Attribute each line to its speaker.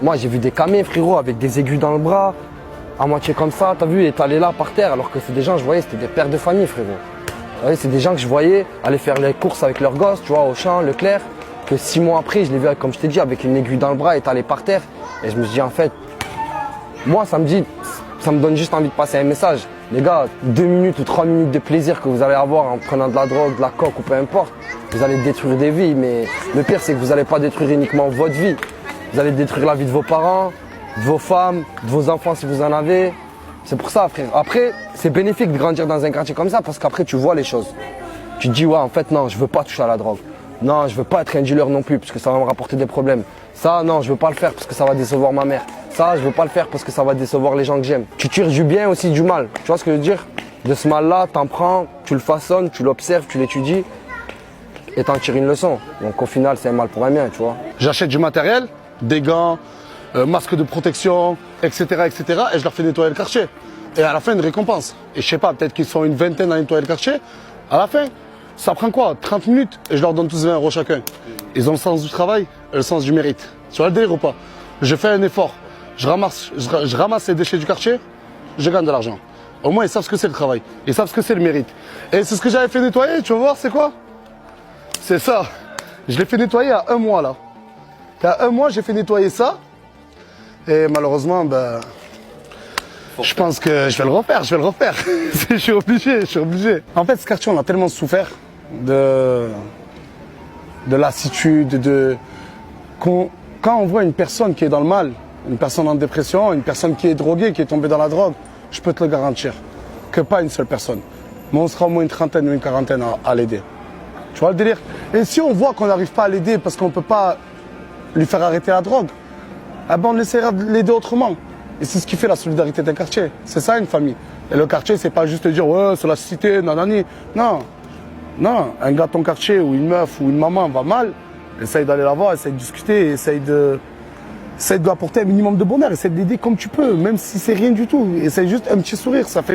Speaker 1: Moi, j'ai vu des camés, frérot, avec des aiguilles dans le bras, à moitié comme ça, t'as vu, étalés là par terre, alors que c'est des gens, je voyais, c'était des pères de famille, frérot. Vous voyez, c'est des gens que je voyais aller faire les courses avec leurs gosses, tu vois, au champ, Leclerc, que 6 mois après, je l'ai vu, comme je t'ai dit, avec une aiguille dans le bras, étalée par terre. Et je me suis dit, en fait, moi, ça me donne juste envie de passer un message. Les gars, 2 minutes ou 3 minutes de plaisir que vous allez avoir en prenant de la drogue, de la coke ou peu importe, vous allez détruire des vies. Mais le pire, c'est que vous n'allez pas détruire uniquement votre vie. Vous allez détruire la vie de vos parents, de vos femmes, de vos enfants si vous en avez. C'est pour ça, frère. Après, c'est bénéfique de grandir dans un quartier comme ça parce qu'après, tu vois les choses. Tu te dis, ouais, en fait, non, je veux pas toucher à la drogue. Non, je veux pas être un dealer non plus parce que ça va me rapporter des problèmes. Ça, non, je veux pas le faire parce que ça va décevoir ma mère. Ça, je veux pas le faire parce que ça va décevoir les gens que j'aime. Tu tires du bien aussi du mal. Tu vois ce que je veux dire? De ce mal-là, t'en prends, tu le façonnes, tu l'observes, tu l'étudies et t'en tires une leçon. Donc au final, c'est un mal pour un bien, tu vois.
Speaker 2: J'achète du matériel, des gants, masques de protection, etc., etc. et je leur fais nettoyer le quartier. Et à la fin, une récompense. Et je sais pas, peut-être qu'ils sont une vingtaine à nettoyer le quartier. À la fin, ça prend quoi? 30 minutes et je leur donne tous 20 € chacun. Ils ont le sens du travail et le sens du mérite. Tu vois le délire ou pas? Je fais un effort, je ramasse les déchets du quartier, je gagne de l'argent. Au moins, ils savent ce que c'est le travail. Ils savent ce que c'est le mérite. Et c'est ce que j'avais fait nettoyer, tu vas voir, c'est quoi? C'est ça. Je l'ai fait nettoyer à 1 mois, là. Il y a 1 mois, j'ai fait nettoyer ça. Et malheureusement, ben, je pense que je vais le refaire. Je suis obligé. En fait, ce quartier, on a tellement souffert de lassitude, quand on voit une personne qui est dans le mal, une personne en dépression, une personne qui est droguée, qui est tombée dans la drogue, je peux te le garantir, que pas une seule personne. Mais on sera au moins une trentaine ou une quarantaine à l'aider. Tu vois le délire? Et si on voit qu'on n'arrive pas à l'aider parce qu'on ne peut pas lui faire arrêter la drogue, eh ben on essaiera de l'aider autrement. Et c'est ce qui fait la solidarité d'un quartier. C'est ça une famille. Et le quartier, c'est pas juste dire ouais, c'est la cité, nanani. Non. Non, un gars de ton quartier ou une meuf ou une maman va mal, essaye d'aller la voir, essaye de discuter, essaye de lui apporter un minimum de bonheur, essaye de l'aider comme tu peux, même si c'est rien du tout. Essaye juste un petit sourire, ça fait